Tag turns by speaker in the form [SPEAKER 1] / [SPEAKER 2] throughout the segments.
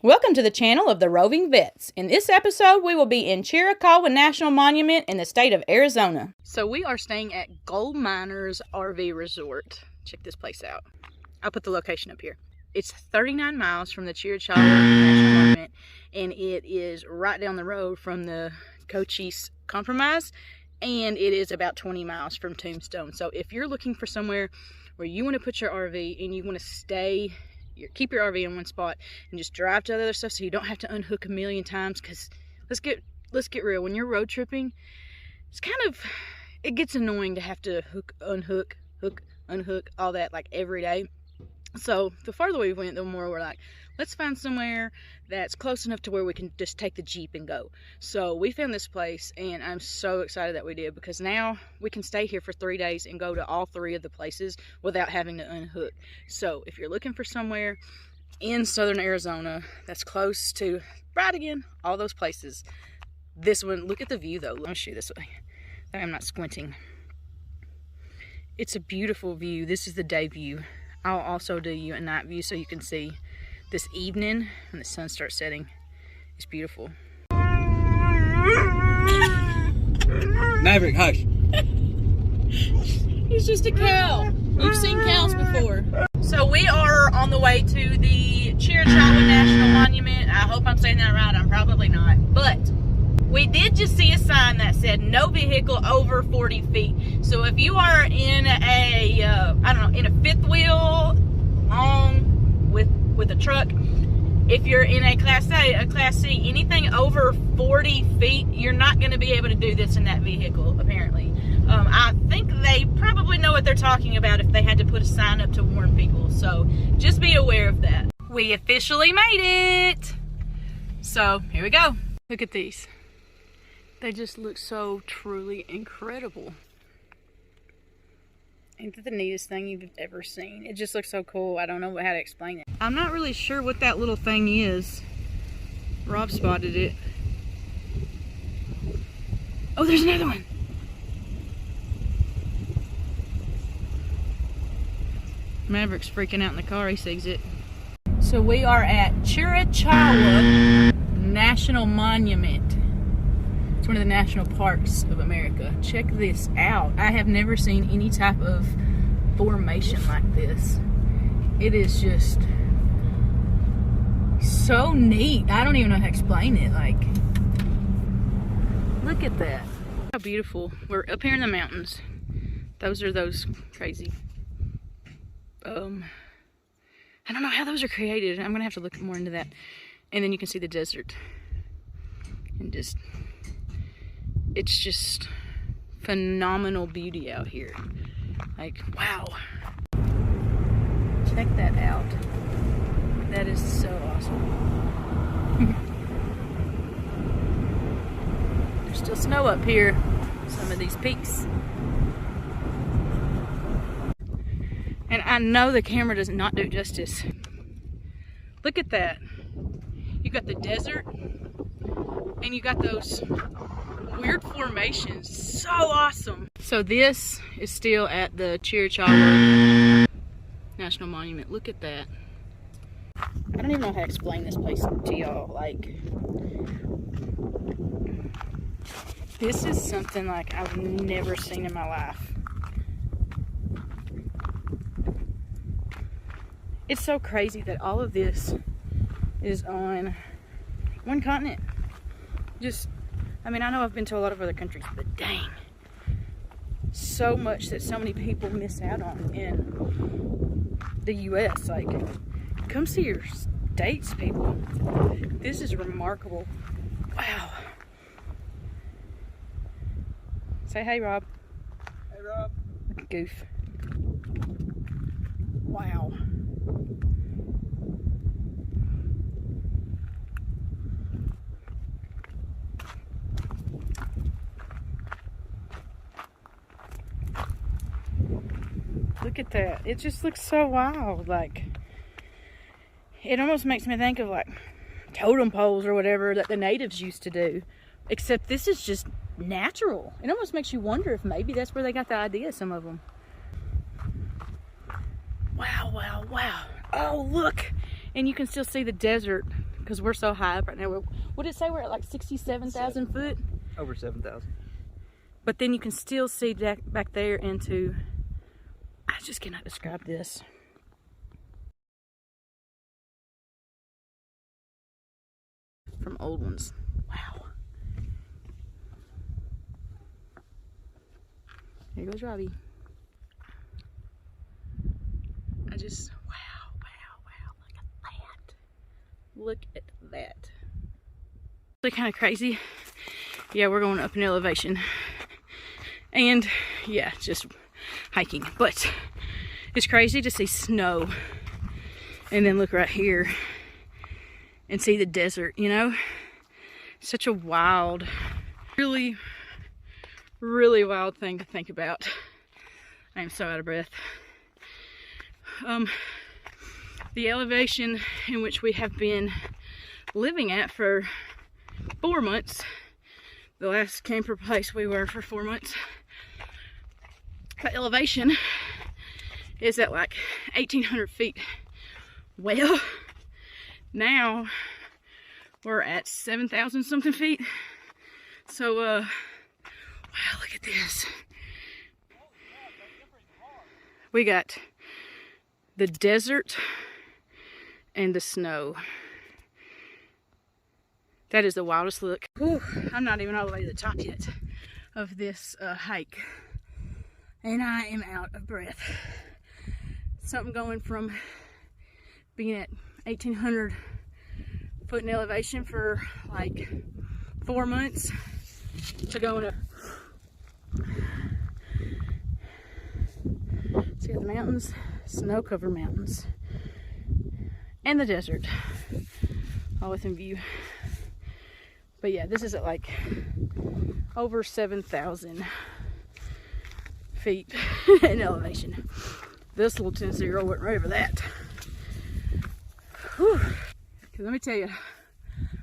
[SPEAKER 1] Welcome to the channel of the Roving Vets. In this episode, we will be in Chiricahua National Monument in the state of Arizona. So we are staying at Gold Miners RV Resort. Check this place out. I'll put the location up here. It's 39 miles from the Chiricahua National Monument, and it is right down the road from the Cochise Compromise, and it is about 20 miles from Tombstone. So if you're looking for somewhere where you want to put your RV and you want to stay, keep your RV in one spot and just drive to the other stuff so you don't have to unhook a million times, because let's get real, when you're road tripping, it gets annoying to have to unhook, all that like every day. So the farther we went, the more we're like, let's find somewhere that's close enough to where we can just take the Jeep and go. So we found this place, and I'm so excited that we did, because now we can stay here for 3 days and go to all 3 of the places without having to unhook. So if you're looking for somewhere in southern Arizona that's close to, right again, all those places, this one, look at the view though. Let me show you this way. I'm not squinting. It's a beautiful view. This is the day view. I'll also do you a night view so you can see this evening when the sun starts setting. It's beautiful.
[SPEAKER 2] Maverick, hush.
[SPEAKER 1] He's just a cow. You've seen cows before. So we are on the way to the Chiricahua National Monument. I hope I'm saying that right. I'm probably not. But we did just see a sign that said no vehicle over 40 feet. So if you are in a, in a fifth wheel long with a truck, if you're in a Class A, a Class C, anything over 40 feet, you're not going to be able to do this in that vehicle, apparently. I think they probably know what they're talking about if they had to put a sign up to warn people. So just be aware of that. We officially made it. So here we go. Look at these. They just look so truly incredible. Ain't that the neatest thing you've ever seen? It just looks so cool. I don't know how to explain it. I'm not really sure what that little thing is. Rob spotted it. Oh, there's another one. Maverick's freaking out in the car. He sees it. So we are at Chiricahua National Monument. It's one of the national parks of America. Check this out. I have never seen any type of formation like this. It is just so neat. I don't even know how to explain it. Like, look at that. How beautiful. We're up here in the mountains. Those are those crazy. I don't know how those are created. I'm gonna have to look more into that. And then you can see the desert. And just, it's just phenomenal beauty out here. Like, wow. Check that out. That is so awesome. There's still snow up here, some of these peaks. And I know the camera does not do justice. Look at that. You got the desert, and you got those weird formations. So awesome. So this is still at the Chiricahua National Monument. Look at that. I don't even know how to explain this place to y'all. Like, this is something like I've never seen in my life. It's so crazy that all of this is on one continent. I mean, I know I've been to a lot of other countries, but dang. So much that so many people miss out on in the U.S. Like, come see your states, people. This is remarkable. Wow. Say hey, Rob.
[SPEAKER 2] Hey, Rob.
[SPEAKER 1] Goof. Wow. Look at that. It just looks so wild. Like, it almost makes me think of like totem poles or whatever that the natives used to do. Except this is just natural. It almost makes you wonder if maybe that's where they got the idea, some of them. Wow, wow, wow. Oh, look. And you can still see the desert because we're so high up right now. What did it say? We're at like 67,000 foot?
[SPEAKER 2] Over 7,000.
[SPEAKER 1] But then you can still see back there into, I just cannot describe this. From old ones. Wow. There goes Robbie. I just, wow, look at that. Look at that. It's kind of crazy. Yeah, we're going up in elevation. And yeah, just hiking. But it's crazy to see snow. And then look right here and see the desert, you know? Such a wild, really wild thing to think about. I am so out of breath. The elevation in which we have been living at for 4 months, the last camper place we were for 4 months, the elevation is at like 1,800 feet. Well, now we're at 7,000 something feet. So, wow, look at this. We got the desert and the snow. That is the wildest look. Whew, I'm not even all the way to the top yet of this hike. And I am out of breath. Something going from being at 1,800 foot in elevation for like 4 months to going up. See the mountains, snow-covered mountains, and the desert, all within view. But yeah, this is at like over 7,000 feet in elevation. This little 10-0 went right over that. Whew. Let me tell you,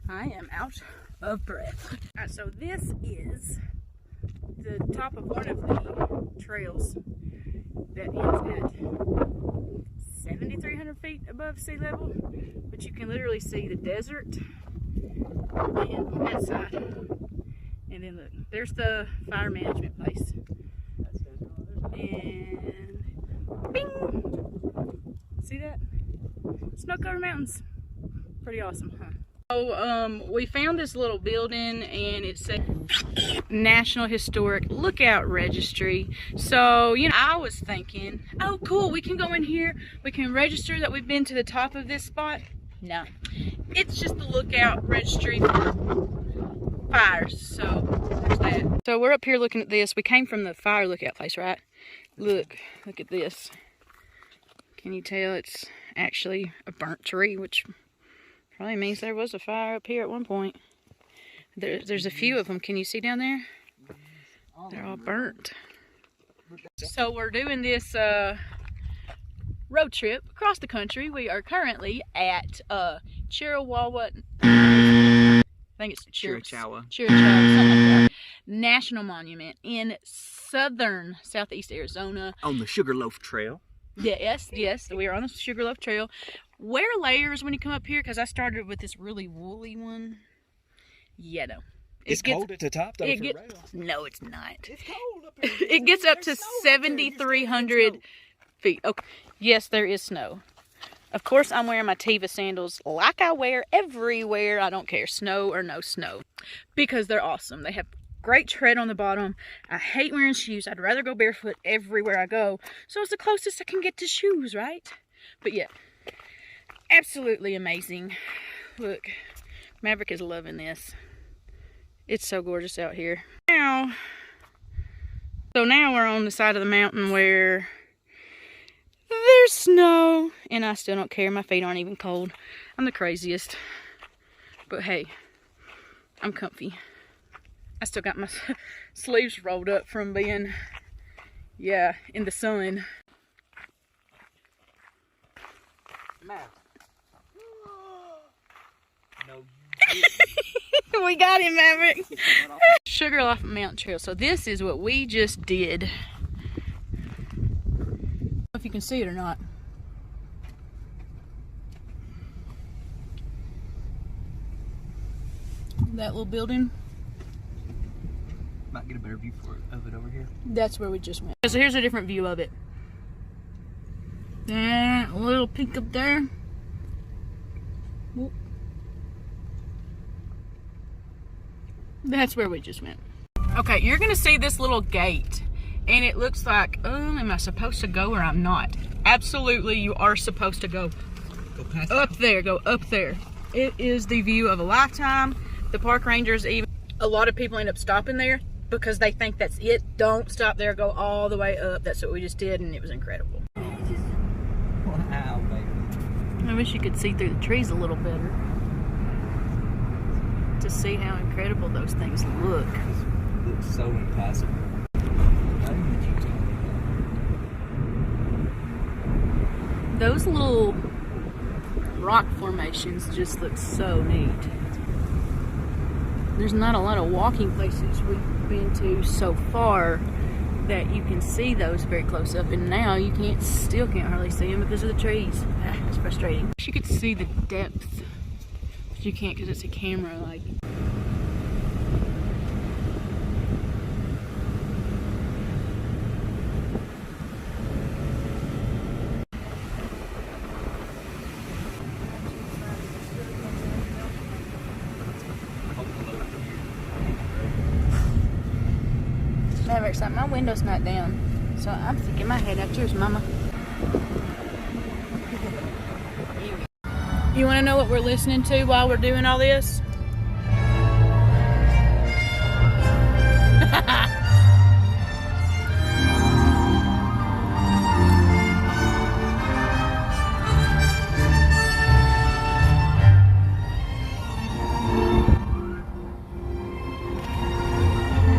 [SPEAKER 1] I am out of breath. Alright, so this is the top of one of the trails that ends at 7,300 feet above sea level, but you can literally see the desert on that side. And then look, there's the fire management place. And bing! See that? Snow-covered mountains. Pretty awesome, huh? So, we found this little building and it said National Historic Lookout Registry. So, you know, I was thinking, oh cool, we can go in here, we can register that we've been to the top of this spot. No, it's just the lookout registry for fires. So, there's that. So we're up here looking at this. We came from the fire lookout place, right? Look at this. Can you tell it's actually a burnt tree, which probably means there was a fire up here at one point. There's a few of them. Can you see down there? They're all burnt. So we're doing this road trip across the country. We are currently at Chiricahua. I think it's Chiricahua, something like that. National Monument in southeast Arizona.
[SPEAKER 2] On the Sugarloaf Trail.
[SPEAKER 1] Yes, we are on the Sugarloaf Trail. Wear layers when you come up here, because I started with this really woolly one. Yeah, no.
[SPEAKER 2] It's cold at the top, though, for rail.
[SPEAKER 1] No, it's not.
[SPEAKER 2] It's cold up here.
[SPEAKER 1] It gets up to 7,300 feet. Okay. Yes, there is snow. Of course, I'm wearing my Teva sandals like I wear everywhere. I don't care, snow or no snow, because they're awesome. They have great tread on the bottom. I hate wearing shoes. I'd rather go barefoot everywhere I go. So it's the closest I can get to shoes, right? But yeah, absolutely amazing. Look, Maverick is loving this. It's so gorgeous out here. Now we're on the side of the mountain where there's snow, and I still don't care. My feet aren't even cold. I'm the craziest. But hey, I'm comfy. I still got my sleeves rolled up from being, yeah, in the sun.
[SPEAKER 2] No.
[SPEAKER 1] We got him, Maverick. Sugarloaf Mountain Trail. So this is what we just did. I don't know if you can see it or not. That little building.
[SPEAKER 2] Might get a better view of it over here.
[SPEAKER 1] That's where we just went. So here's a different view of it. And a little peek up there. Whoop. That's where we just went. Okay, you're gonna see this little gate. And it looks like, am I supposed to go or I'm not? Absolutely, you are supposed to go.
[SPEAKER 2] Go past
[SPEAKER 1] up there, go up there. It is the view of a lifetime. The park rangers, even a lot of people end up stopping there because they think that's it. Don't stop there, go all the way up. That's what we just did, and it was incredible.
[SPEAKER 2] Wow, baby.
[SPEAKER 1] I wish you could see through the trees a little better to see how incredible those things look.
[SPEAKER 2] It looks so impossible.
[SPEAKER 1] Those little rock formations just look so neat. There's not a lot of walking places we've been to so far that you can see those very close up, and now you still can't hardly see them because of the trees. It's frustrating. You could see the depth, but you can't because it's a camera. Like, Maverick's like, my window's not down, so I'm thinking my head out yours, Mama. You want to know what we're listening to while we're doing all this?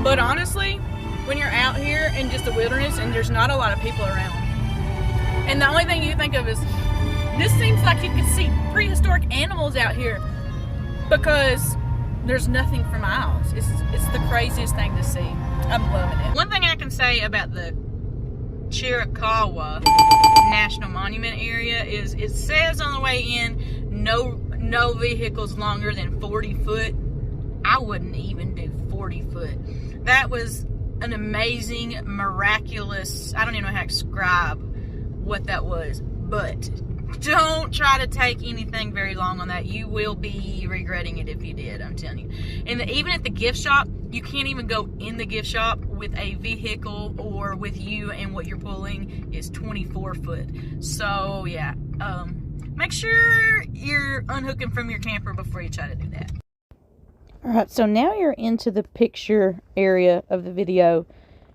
[SPEAKER 1] But honestly, when you're out here in just the wilderness and there's not a lot of people around, and the only thing you think of is, this seems like you could see prehistoric animals out here because there's nothing for miles. It's the craziest thing to see. I'm loving it. One thing I can say about the Chiricahua National Monument area is it says on the way in, no vehicles longer than 40 foot. I wouldn't even do 40 foot. That was an amazing, miraculous, I don't even know how to describe what that was, but don't try to take anything very long on that. You will be regretting it if you did, I'm telling you. And even at the gift shop, you can't even go in the gift shop with a vehicle or with you, and what you're pulling is 24 foot. So yeah, make sure you're unhooking from your camper before you try to do that. Alright, so now you're into the picture area of the video.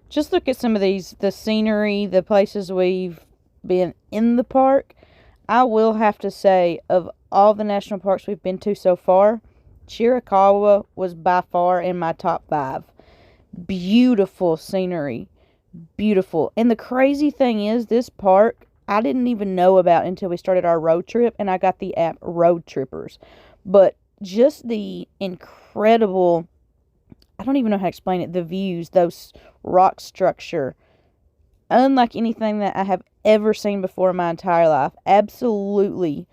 [SPEAKER 1] Just look at some of these, the scenery, the places we've been in the park. I will have to say, of all the national parks we've been to so far, Chiricahua was by far in my top 5. Beautiful scenery. Beautiful. And the crazy thing is, this park, I didn't even know about until we started our road trip, and I got the app Road Trippers. But just the incredible, I don't even know how to explain it, the views, those rock structure, unlike anything that I have ever seen before in my entire life. Absolutely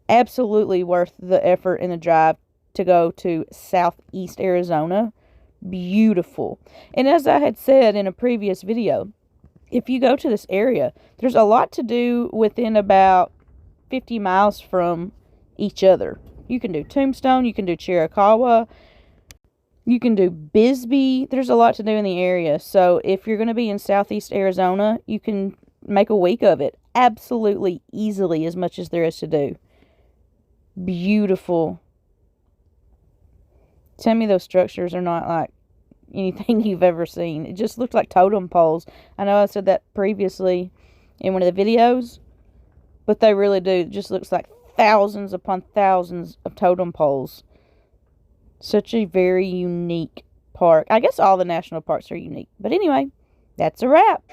[SPEAKER 1] worth the effort and the drive to go to Southeast Arizona. Beautiful. And as I had said in a previous video, if you go to this area, there's a lot to do within about 50 miles from each other. You can do Tombstone, you can do Chiricahua, you can do Bisbee. There's a lot to do in the area. So if you're going to be in Southeast Arizona, you can make a week of it. Absolutely easily, as much as there is to do. Beautiful. Tell me those structures are not like anything you've ever seen. It just looked like totem poles. I know I said that previously in one of the videos, but they really do. It just looks like thousands upon thousands of totem poles. Such a very unique park. I guess all the national parks are unique. But anyway, that's a wrap.